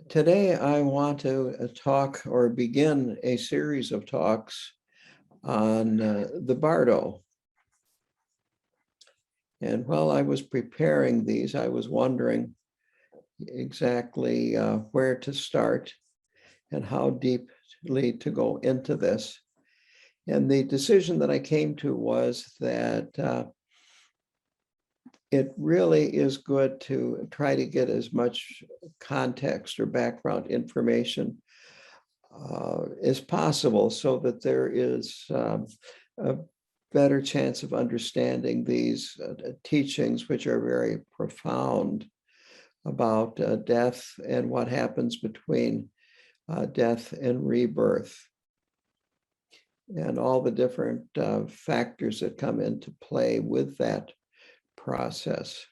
Today, I want to talk or begin a series of talks on the Bardo. And while I was preparing these, I was wondering exactly where to start and how deeply to go into this. And the decision that I came to was that it really is good to try to get as much context or background information as possible so that there is a better chance of understanding these teachings, which are very profound about death and what happens between death and rebirth, and all the different factors that come into play with that process.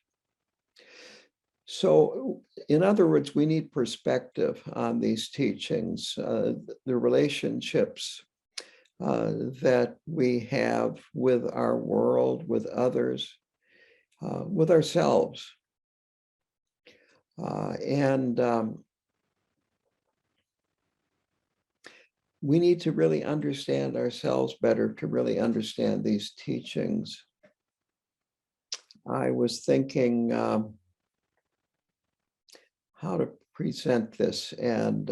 So, in other words, we need perspective on these teachings, the relationships that we have with our world, with others, with ourselves. And we need to really understand ourselves better to really understand these teachings. I was thinking how to present this. And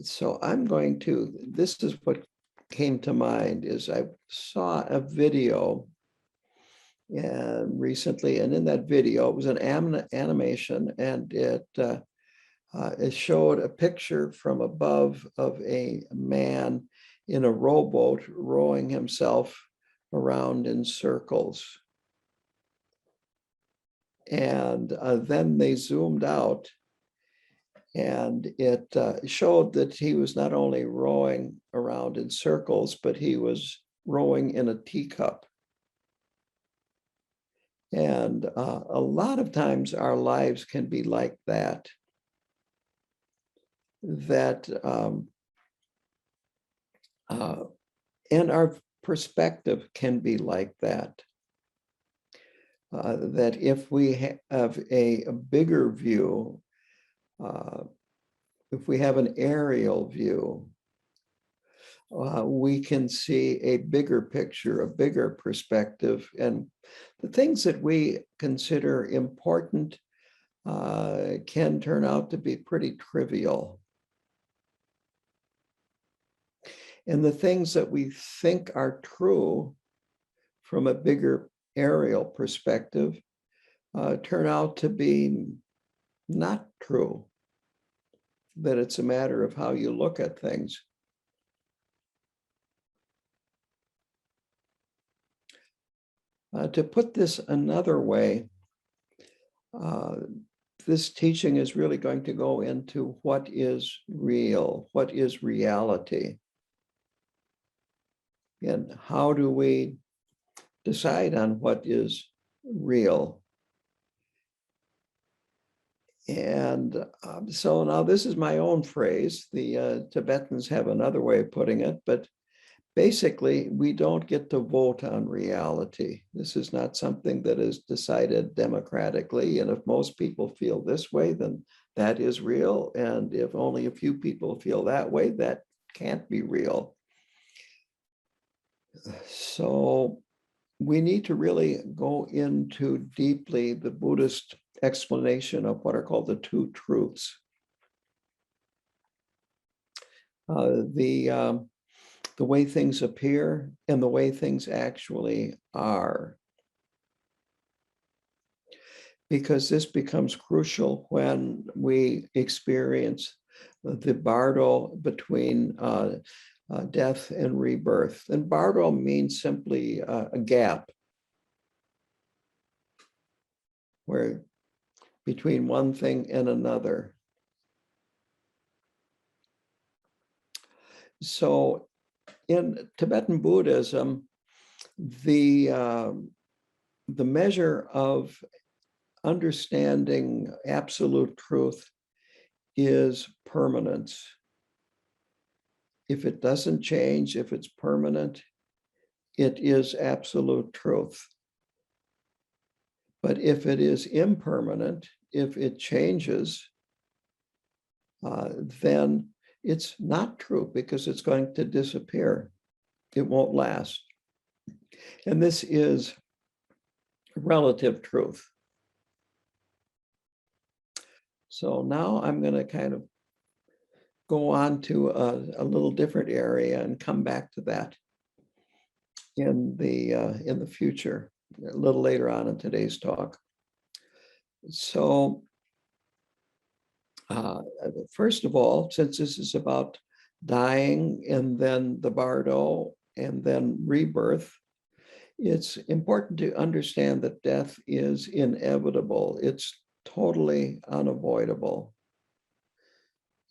so I'm going to, this is what came to mind is I saw a video recently, and in that video, it was an animation, and it showed a picture from above of a man in a rowboat rowing himself around in circles. And then they zoomed out, and it showed that he was not only rowing around in circles, but he was rowing in a teacup. And a lot of times our lives can be like that, and our perspective can be like that. That if we have a bigger view, if we have an aerial view, we can see a bigger picture, a bigger perspective, and the things that we consider important can turn out to be pretty trivial. And the things that we think are true from a bigger aerial perspective turn out to be not true, that it's a matter of how you look at things. To put this another way, this teaching is really going to go into what is real, what is reality, and how do we decide on what is real. And so now this is my own phrase. The Tibetans have another way of putting it, but basically, we don't get to vote on reality. This is not something that is decided democratically. And if most people feel this way, then that is real. And if only a few people feel that way, that can't be real. So we need to really go into deeply the Buddhist explanation of what are called the two truths. The way things appear and the way things actually are. Because this becomes crucial when we experience the Bardo between death and rebirth. And Bardo means simply a gap where between one thing and another. So in Tibetan Buddhism, the measure of understanding absolute truth is permanence. If it doesn't change, if it's permanent, it is absolute truth. But if it is impermanent, if it changes, then it's not true because it's going to disappear. It won't last. And this is relative truth. So now I'm going to kind of go on to a little different area and come back to that in the future, a little later on in today's talk. So first of all, since this is about dying and then the Bardo and then rebirth, it's important to understand that death is inevitable. It's totally unavoidable.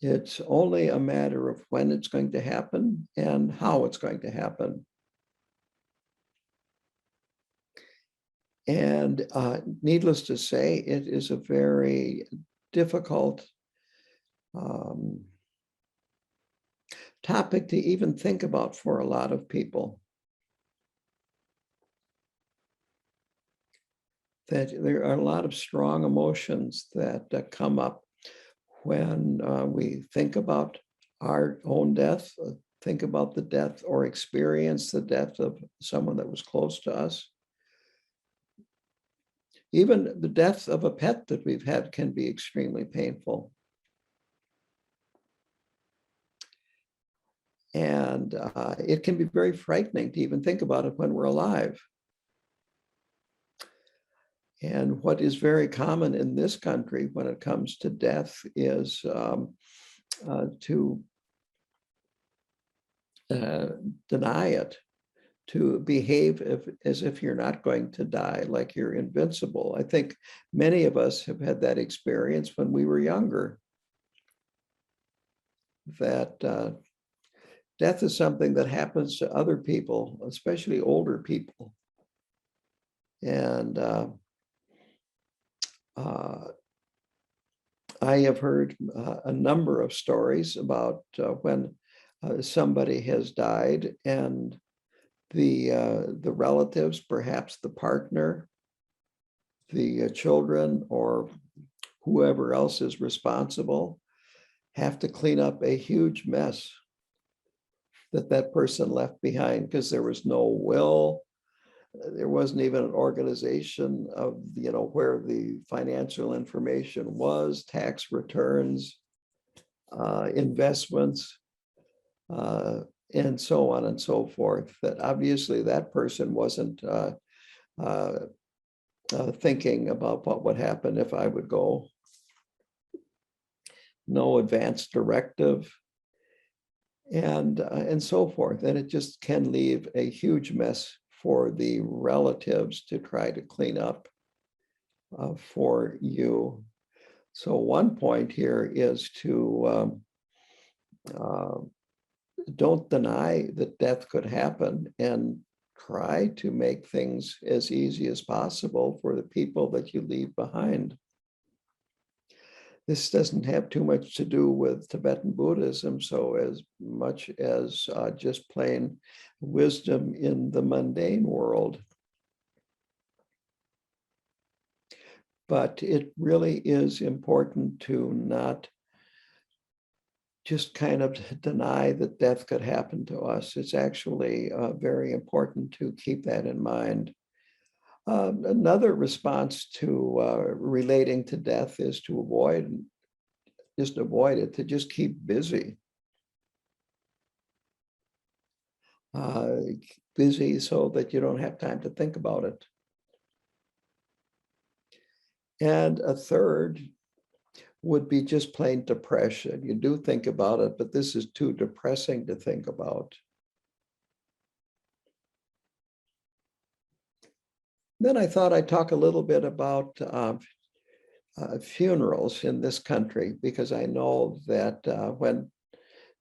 It's only a matter of when it's going to happen and how it's going to happen. And needless to say, it is a very difficult topic to even think about for a lot of people. That there are a lot of strong emotions that come up when we think about our own death, think about the death or experience the death of someone that was close to us. Even the death of a pet that we've had can be extremely painful. And it can be very frightening to even think about it when we're alive. And what is very common in this country when it comes to death is to deny it, to behave as if you're not going to die, like you're invincible. I think many of us have had that experience when we were younger, that death is something that happens to other people, especially older people. And I have heard a number of stories about when somebody has died and the relatives, perhaps the partner, the children, or whoever else is responsible, have to clean up a huge mess that person left behind because there was no will. There wasn't even an organization of, where the financial information was, tax returns, investments, and so on and so forth. That obviously that person wasn't thinking about what would happen if I would go. No advance directive, and so forth. And it just can leave a huge mess for the relatives to try to clean up for you. So one point here is to don't deny that death could happen, and try to make things as easy as possible for the people that you leave behind. This doesn't have too much to do with Tibetan Buddhism, so as much as just plain wisdom in the mundane world. But it really is important to not just kind of deny that death could happen to us. It's actually very important to keep that in mind. Another response to relating to death is to avoid it, to just keep busy. Busy so that you don't have time to think about it. And a third would be just plain depression. You do think about it, but this is too depressing to think about. Then I thought I'd talk a little bit about funerals in this country, because I know that when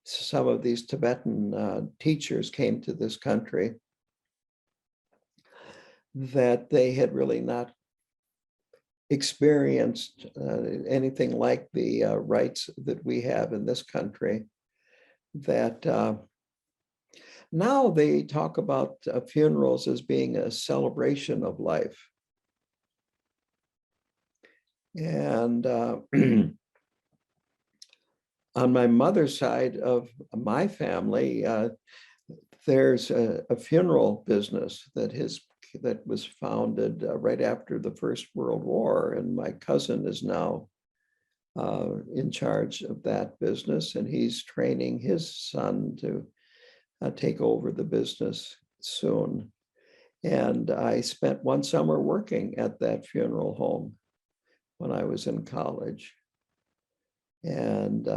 some of these Tibetan teachers came to this country, that they had really not experienced anything like the rites that we have in this country. That now they talk about funerals as being a celebration of life. And On my mother's side of my family, there's a funeral business that was founded right after the First World War, and my cousin is now in charge of that business, and he's training his son to take over the business soon. And I spent one summer working at that funeral home when I was in college. And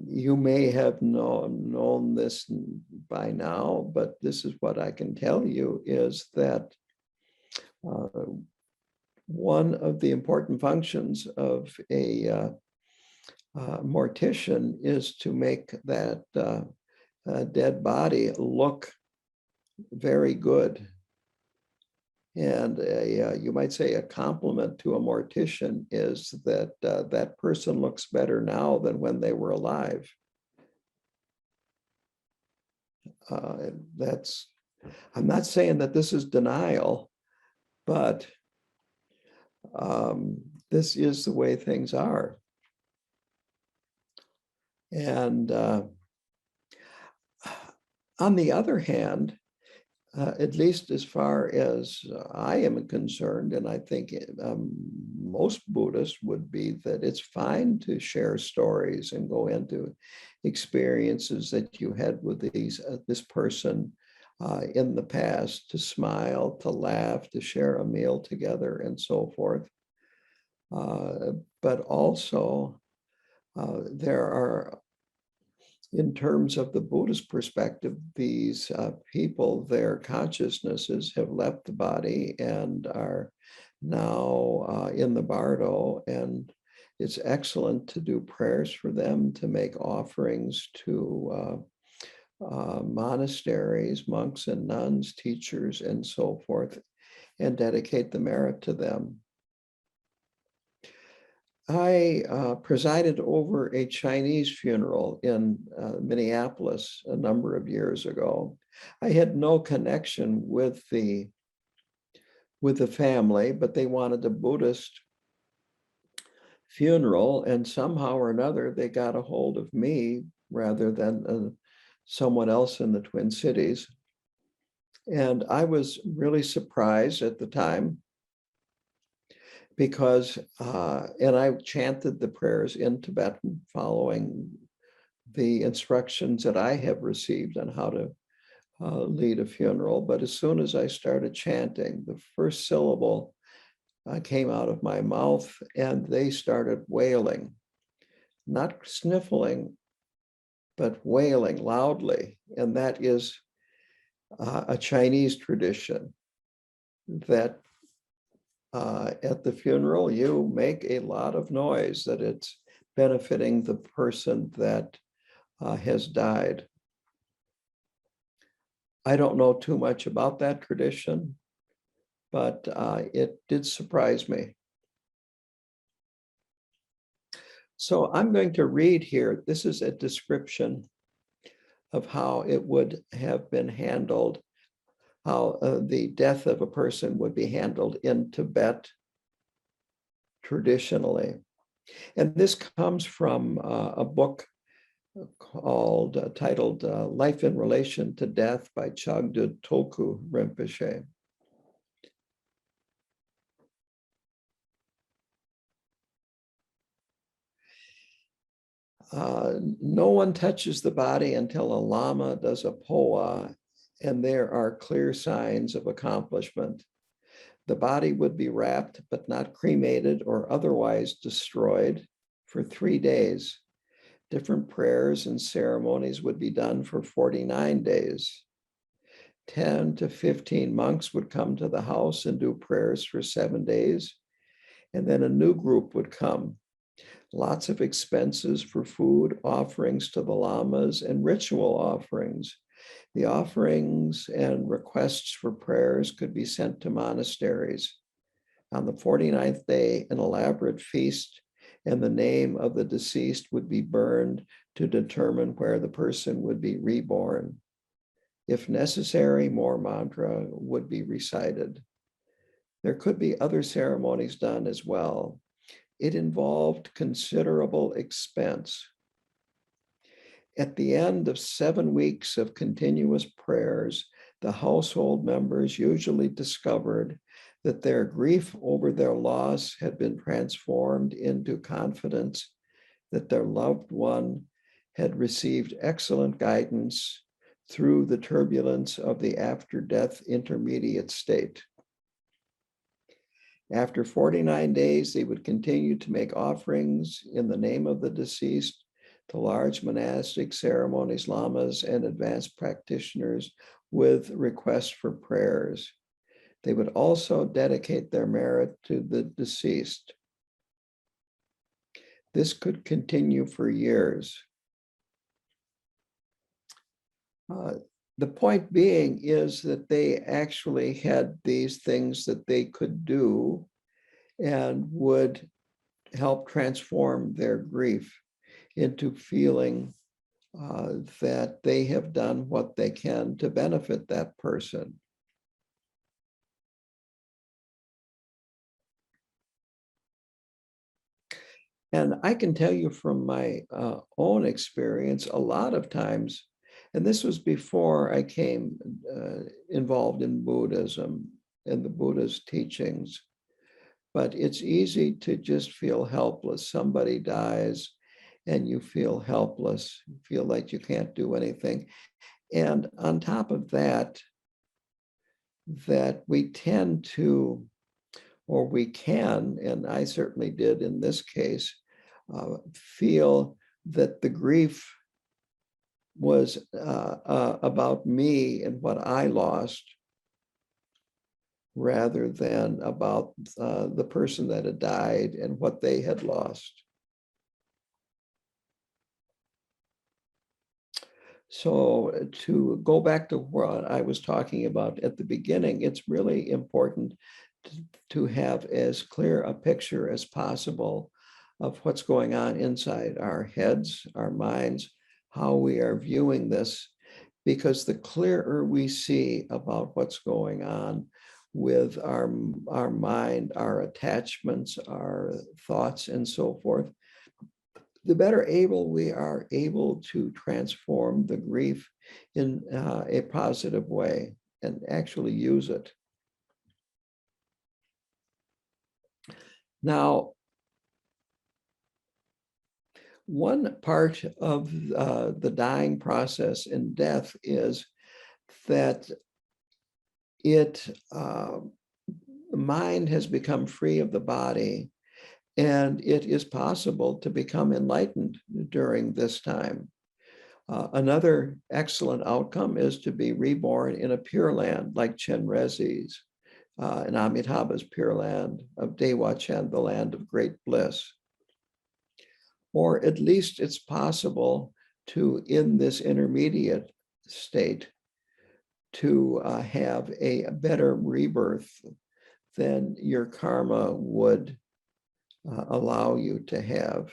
you may have known this by now, but this is what I can tell you, is that one of the important functions of a mortician is to make that dead body look very good. And you might say a compliment to a mortician is that that person looks better now than when they were alive. I'm not saying that this is denial, but this is the way things are. And on the other hand, at least as far as I am concerned, and I think most Buddhists would be, that it's fine to share stories and go into experiences that you had with this person in the past, to smile, to laugh, to share a meal together, and so forth. But also, there are, in terms of the Buddhist perspective, these people, their consciousnesses have left the body and are now in the Bardo, and it's excellent to do prayers for them, to make offerings to monasteries, monks and nuns, teachers, and so forth, and dedicate the merit to them. I presided over a Chinese funeral in Minneapolis a number of years ago. I had no connection with the family, but they wanted a Buddhist funeral, and somehow or another they got a hold of me rather than someone else in the Twin Cities. And I was really surprised at the time, because, and I chanted the prayers in Tibetan, following the instructions that I have received on how to lead a funeral. But as soon as I started chanting, the first syllable came out of my mouth, and they started wailing, not sniffling, but wailing loudly. And that is a Chinese tradition, that at the funeral, you make a lot of noise, that it's benefiting the person that has died. I don't know too much about that tradition, but it did surprise me. So I'm going to read here. This is a description of how it would have been handled, how the death of a person would be handled in Tibet traditionally. And this comes from a book titled Life in Relation to Death by Chagdud Tulku Rinpoche. No one touches the body until a lama does a poa, and there are clear signs of accomplishment. The body would be wrapped, but not cremated or otherwise destroyed, for 3 days. Different prayers and ceremonies would be done for 49 days. 10 to 15 monks would come to the house and do prayers for 7 days, and then a new group would come. Lots of expenses for food, offerings to the lamas, and ritual offerings. The offerings and requests for prayers could be sent to monasteries. On the 49th day, an elaborate feast and the name of the deceased would be burned to determine where the person would be reborn. If necessary, more mantra would be recited. There could be other ceremonies done as well. it involved considerable expense. At the end of 7 weeks of continuous prayers, the household members usually discovered that their grief over their loss had been transformed into confidence that their loved one had received excellent guidance through the turbulence of the after-death intermediate state. After 49 days, they would continue to make offerings in the name of the deceased to large monastic ceremonies, lamas, and advanced practitioners with requests for prayers. They would also dedicate their merit to the deceased. This could continue for years. The point being is that they actually had these things that they could do and would help transform their grief into feeling that they have done what they can to benefit that person. And I can tell you from my own experience, a lot of times, and this was before I came involved in Buddhism and the Buddha's teachings, but it's easy to just feel helpless. Somebody dies and you feel helpless, you feel like you can't do anything. And on top of that, that we tend to, or we can, and I certainly did in this case, feel that the grief was about me and what I lost, rather than about the person that had died and what they had lost. So to go back to what I was talking about at the beginning, it's really important to have as clear a picture as possible of what's going on inside our heads, our minds, how we are viewing this, because the clearer we see about what's going on with our mind, our attachments, our thoughts, and so forth, the better able we are able to transform the grief in a positive way and actually use it. Now, one part of the dying process in death is that the mind has become free of the body, and it is possible to become enlightened during this time. Another excellent outcome is to be reborn in a pure land like Chenrezi's, in Amitabha's Pure Land, of Dewa Chen, the land of great bliss. Or at least it's possible to, in this intermediate state, to have a better rebirth than your karma would allow you to have.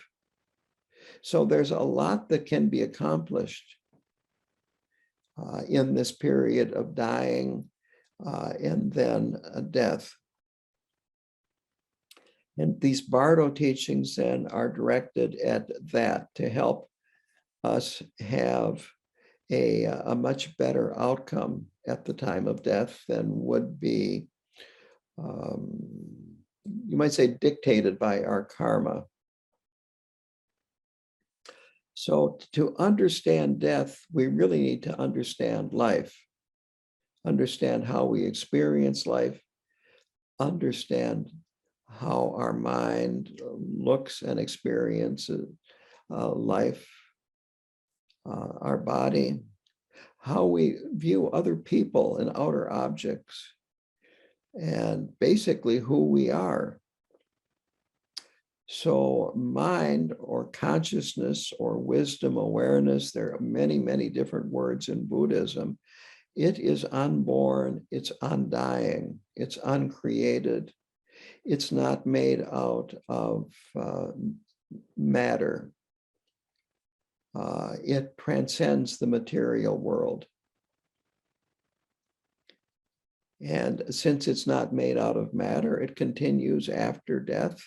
So there's a lot that can be accomplished in this period of dying and then death. And these Bardo teachings then are directed at that, to help us have a much better outcome at the time of death than would be, you might say, dictated by our karma. So to understand death, we really need to understand life, understand how we experience life, understand how our mind looks and experiences life, our body, how we view other people and outer objects, and basically who we are. So mind or consciousness or wisdom, awareness, there are many, many different words in Buddhism. It is unborn, it's undying, it's uncreated. It's not made out of matter. It transcends the material world. And since it's not made out of matter, it continues after death.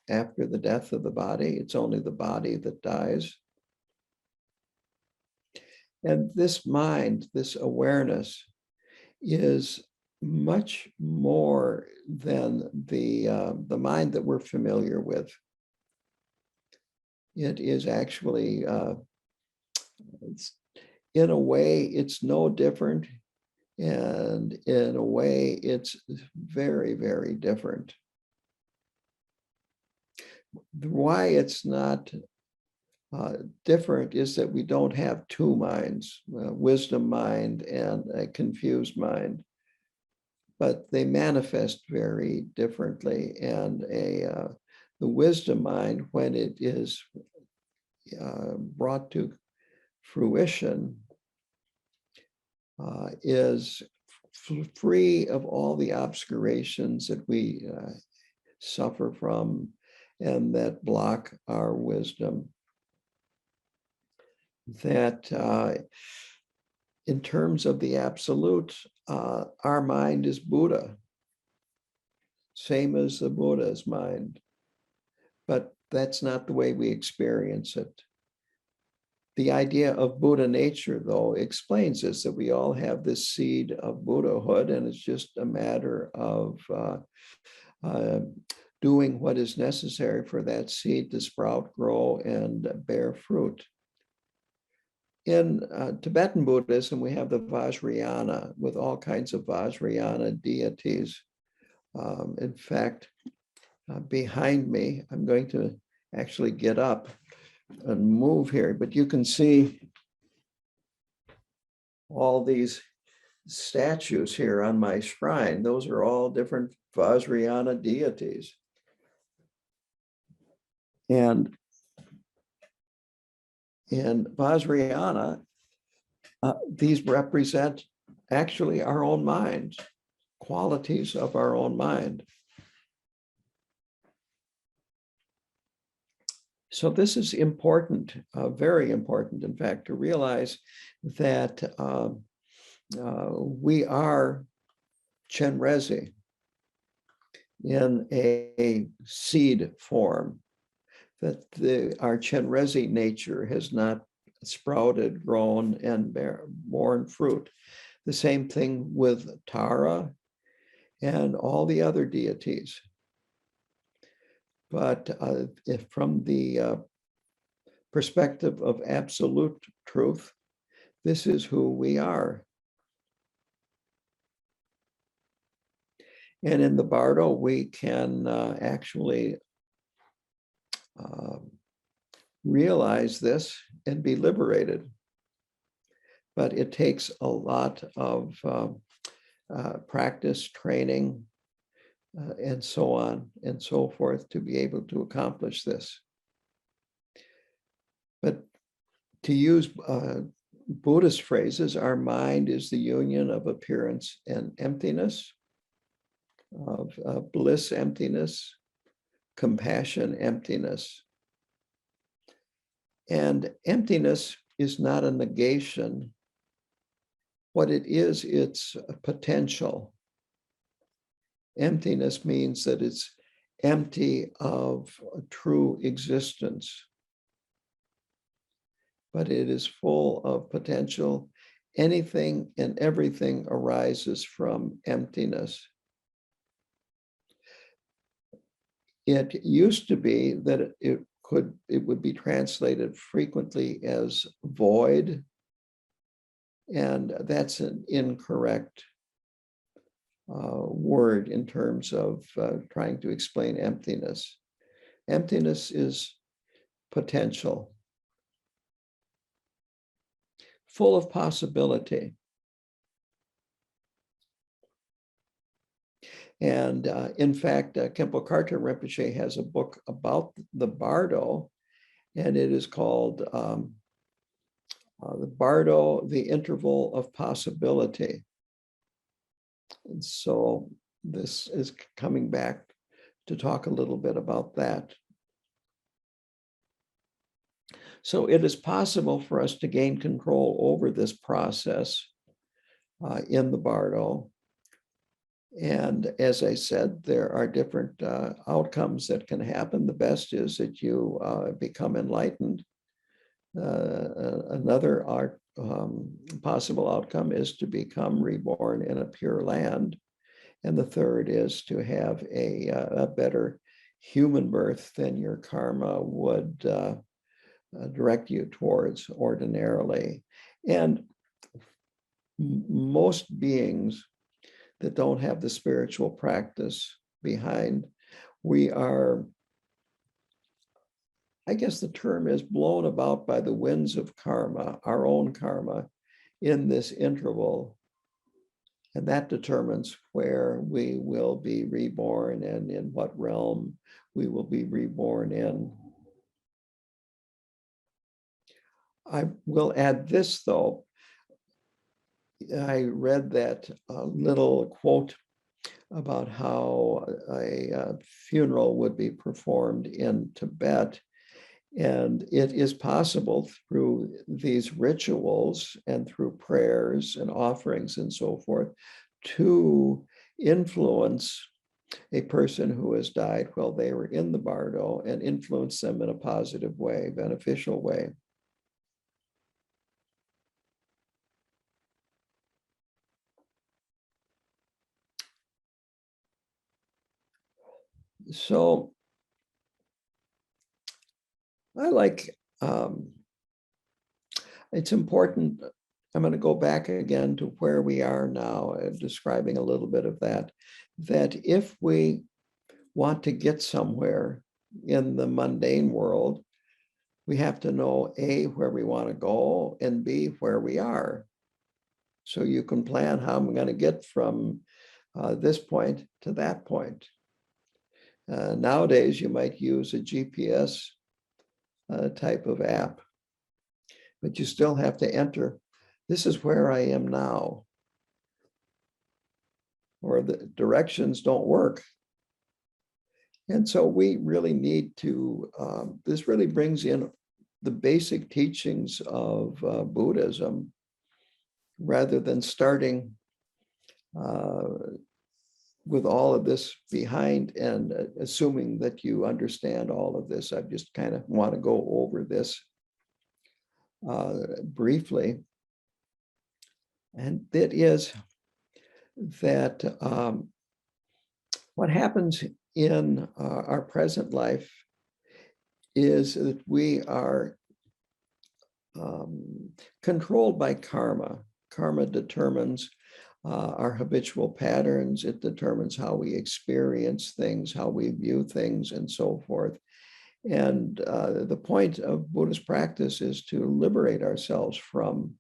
after the death of the body. It's only the body that dies. And this mind, this awareness, is much more than the mind that we're familiar with. It is actually, in a way, it's no different. And in a way, it's very, very different. Why it's not different is that we don't have two minds, wisdom mind and a confused mind, but they manifest very differently. And the wisdom mind, when it is brought to fruition, is free of all the obscurations that we suffer from and that block our wisdom. That in terms of the absolute, our mind is Buddha, same as the Buddha's mind, but that's not the way we experience it. The idea of Buddha nature, though, explains this, that we all have this seed of Buddhahood, and it's just a matter of doing what is necessary for that seed to sprout, grow, and bear fruit. In Tibetan Buddhism, we have the Vajrayana with all kinds of Vajrayana deities. In fact, behind me, I'm going to actually get up and move here, but you can see all these statues here on my shrine. Those are all different Vajrayana deities. And in Vajrayana, these represent actually our own mind, qualities of our own mind. So this is important, very important, in fact, to realize that we are Chenrezi in a seed form, that our Chenrezi nature has not sprouted, grown, and borne fruit. The same thing with Tara and all the other deities. But if from the perspective of absolute truth, this is who we are. And in the Bardo, we can actually realize this and be liberated. But it takes a lot of practice, training, and so on and so forth to be able to accomplish this. But to use Buddhist phrases, our mind is the union of appearance and emptiness, of bliss emptiness, compassion emptiness. And emptiness is not a negation. What it is, it's a potential. Emptiness means that it's empty of true existence, but it is full of potential. Anything and everything arises from emptiness. It used to be that it would be translated frequently as void, and that's an incorrect word in terms of trying to explain emptiness. Emptiness is potential, full of possibility. And in fact, Khenpo Karthar Rinpoche has a book about the Bardo, and it is called the Bardo, the Interval of Possibility. And so this is coming back to talk a little bit about that. So it is possible for us to gain control over this process in the Bardo. And as I said, there are different outcomes that can happen. The best is that you become enlightened. Another possible outcome is to become reborn in a pure land. And the third is to have a better human birth than your karma would direct you towards ordinarily. And most beings that don't have the spiritual practice behind, we are, I guess the term is, blown about by the winds of karma, our own karma, in this interval. And that determines where we will be reborn and in what realm we will be reborn in. I will add this, though. I read that little quote about how a funeral would be performed in Tibet. And it is possible through these rituals and through prayers and offerings and so forth to influence a person who has died while they were in the Bardo and influence them in a positive way, beneficial way. So I like, it's important. I'm going to go back again to where we are now, describing a little bit of that, that if we want to get somewhere in the mundane world, we have to know A, where we want to go, and B, where we are. So you can plan how I'm going to get from this point to that point. Nowadays, you might use a GPS type of app, but you still have to enter, this is where I am now, or the directions don't work. And so we really need to, this really brings in the basic teachings of Buddhism, rather than starting with all of this behind and assuming that you understand all of this. I just kind of want to go over this briefly. And that is that what happens in our present life is that we are controlled by karma. Karma determines our habitual patterns. It determines how we experience things, how we view things, and so forth. And the point of Buddhist practice is to liberate ourselves from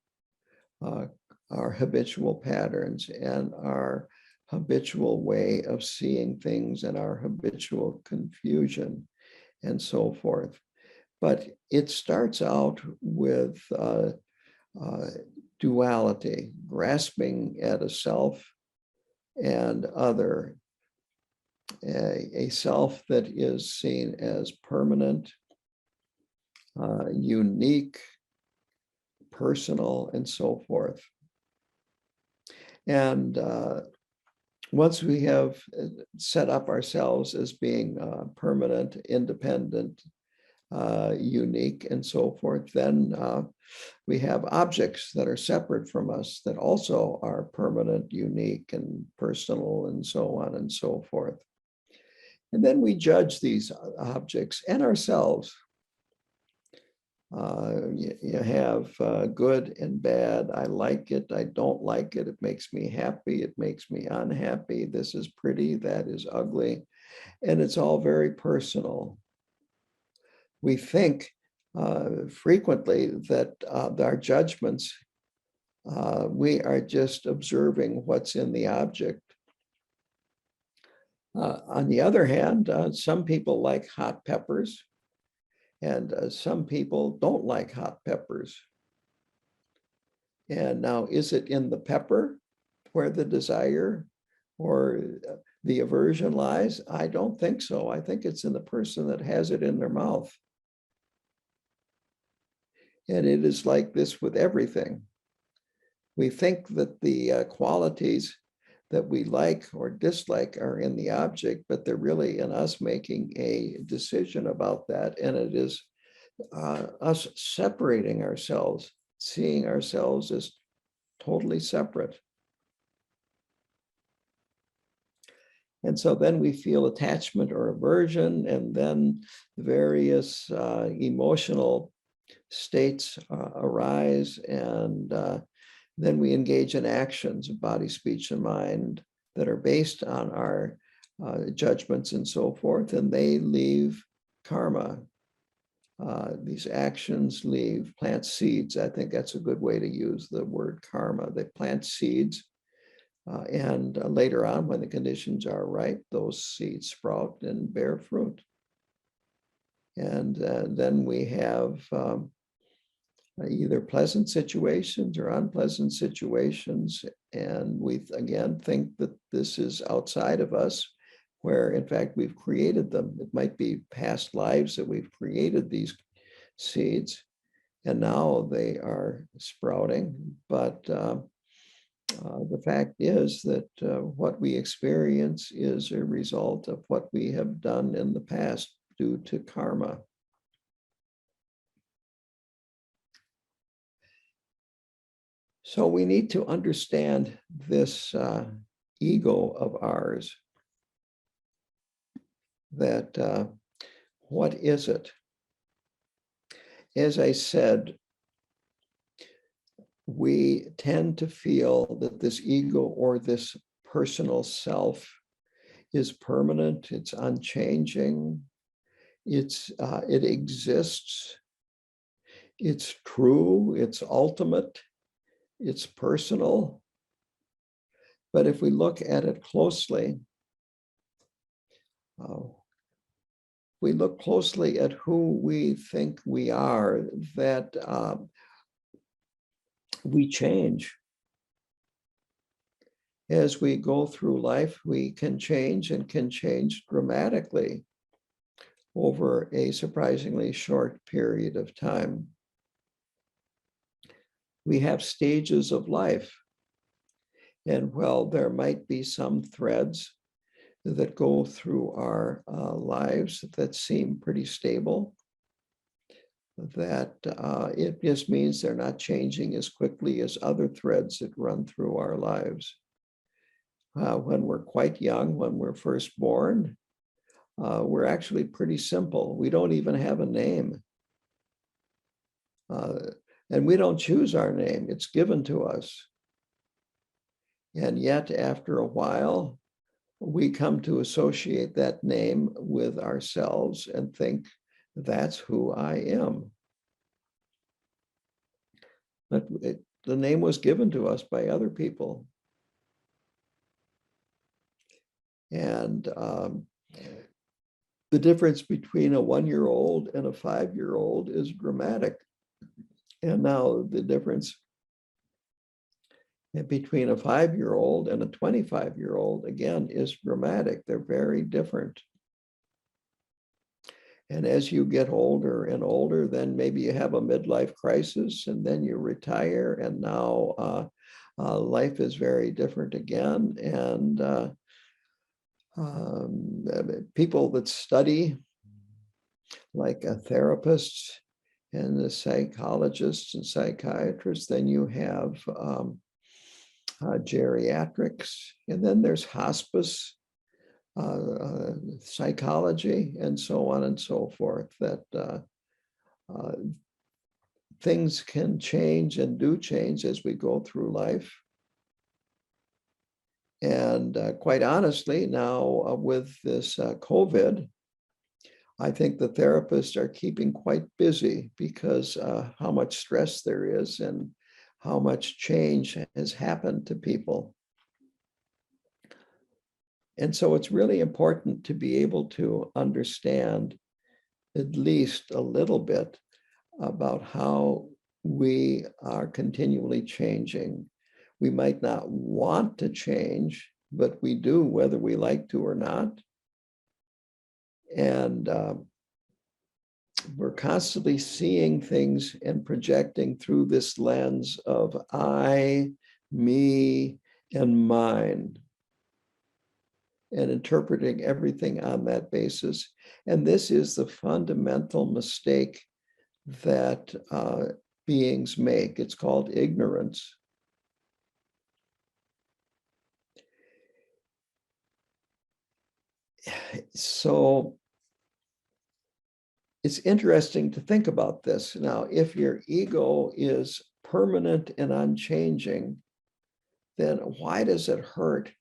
our habitual patterns and our habitual way of seeing things and our habitual confusion and so forth. But it starts out with duality, grasping at a self and other, a self that is seen as permanent, unique, personal, and so forth. And once we have set up ourselves as being permanent, independent, unique, and so forth, then we have objects that are separate from us that also are permanent, unique, and personal, and so on and so forth. And then we judge these objects and ourselves. You have good and bad. I like it. I don't like it. It makes me happy. It makes me unhappy. This is pretty. That is ugly. And it's all very personal. We think frequently that our judgments, we are just observing what's in the object. On the other hand, some people like hot peppers, and some people don't like hot peppers. And now, is it in the pepper where the desire or the aversion lies? I don't think so. I think it's in the person that has it in their mouth. And it is like this with everything. We think that the qualities that we like or dislike are in the object, but they're really in us making a decision about that. And it is us separating ourselves, seeing ourselves as totally separate. And so then we feel attachment or aversion, and then various emotional states arise, and then we engage in actions of body, speech, and mind that are based on our judgments and so forth, and they leave karma. These actions plant seeds. I think that's a good way to use the word karma. They plant seeds, and later on, when the conditions are right, those seeds sprout and bear fruit. And then we have either pleasant situations or unpleasant situations. And we, again, think that this is outside of us, where in fact we've created them. It might be past lives that we've created these seeds, and now they are sprouting. But the fact is that what we experience is a result of what we have done in the past due to karma. So we need to understand this ego of ours, that what is it? As I said, we tend to feel that this ego or this personal self is permanent, it's unchanging, it exists, it's true, it's ultimate, it's personal. But if we look at it closely, we look closely at who we think we are, that we change. As we go through life, we can change, and can change dramatically over a surprisingly short period of time. We have stages of life, and while there might be some threads that go through our lives that seem pretty stable, that it just means they're not changing as quickly as other threads that run through our lives. When we're quite young, when we're first born, we're actually pretty simple. We don't even have a name. And we don't choose our name, it's given to us. And yet, after a while, we come to associate that name with ourselves and think, that's who I am. But the name was given to us by other people. And the difference between a 1-year-old and a 5-year-old is dramatic. And now the difference between a 5-year-old and a 25-year-old, again, is dramatic. They're very different. And as you get older and older, then maybe you have a midlife crisis, and then you retire, and now life is very different again. And people that study, like therapists and the psychologists and psychiatrists, then you have geriatrics, and then there's hospice, psychology, and so on and so forth, that things can change and do change as we go through life. And quite honestly, now with this COVID, I think the therapists are keeping quite busy, because how much stress there is and how much change has happened to people. And so it's really important to be able to understand at least a little bit about how we are continually changing. We might not want to change, but we do, whether we like to or not. And we're constantly seeing things and projecting through this lens of I, me, and mine. and interpreting everything on that basis. And this is the fundamental mistake that beings make. It's called ignorance. So it's interesting to think about this. Now, if your ego is permanent and unchanging, then why does it hurt?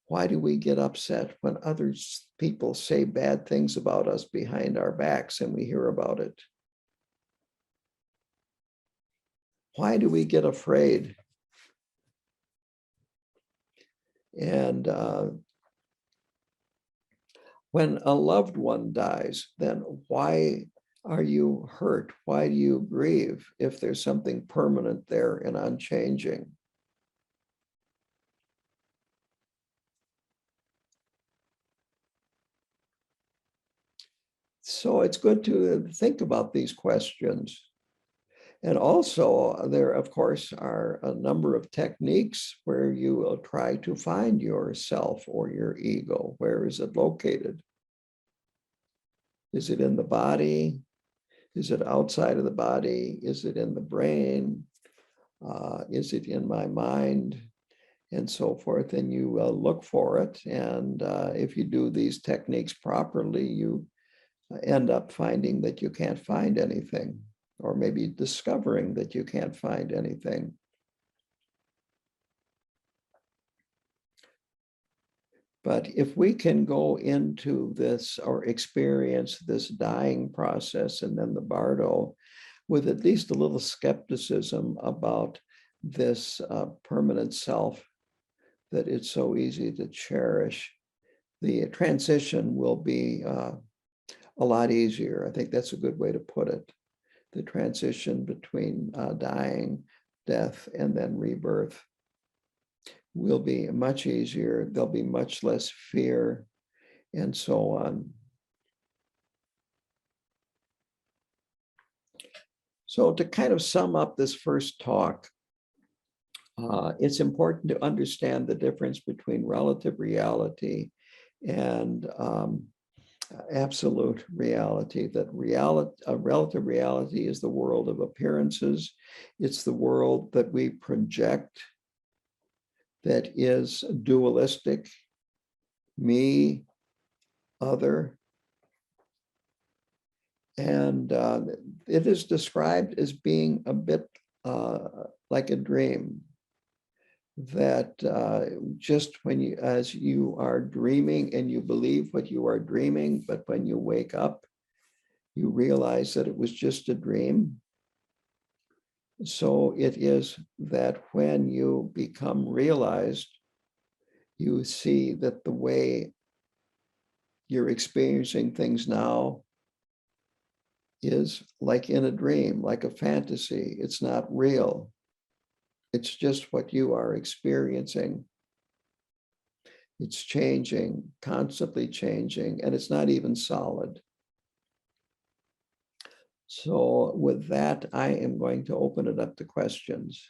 Why do we get upset when other people say bad things about us behind our backs and we hear about it? Why do we get afraid? And when a loved one dies, then why are you hurt? Why do you grieve if there's something permanent there and unchanging? So it's good to think about these questions. And also, there, of course, are a number of techniques where you will try to find yourself or your ego. Where is it located? Is it in the body? Is it outside of the body? Is it in the brain? Is it in my mind? And so forth. And you look for it. And if you do these techniques properly, you end up finding that you can't find anything, or maybe discovering that you can't find anything. But if we can go into this or experience this dying process and then the Bardo with at least a little skepticism about this permanent self that it's so easy to cherish, the transition will be a lot easier. I think that's a good way to put it. The transition between dying, death, and then rebirth will be much easier. There'll be much less fear and so on. So to kind of sum up this first talk, it's important to understand the difference between relative reality and absolute reality. That relative reality is the world of appearances. It's the world that we project that is dualistic, me, other. And it is described as being a bit like a dream, that just when you, as you are dreaming and you believe what you are dreaming, but when you wake up, you realize that it was just a dream. So it is that when you become realized, you see that the way you're experiencing things now is like in a dream, like a fantasy. It's not real. It's just what you are experiencing. It's changing, constantly changing, and it's not even solid. So with that, I am going to open it up to questions.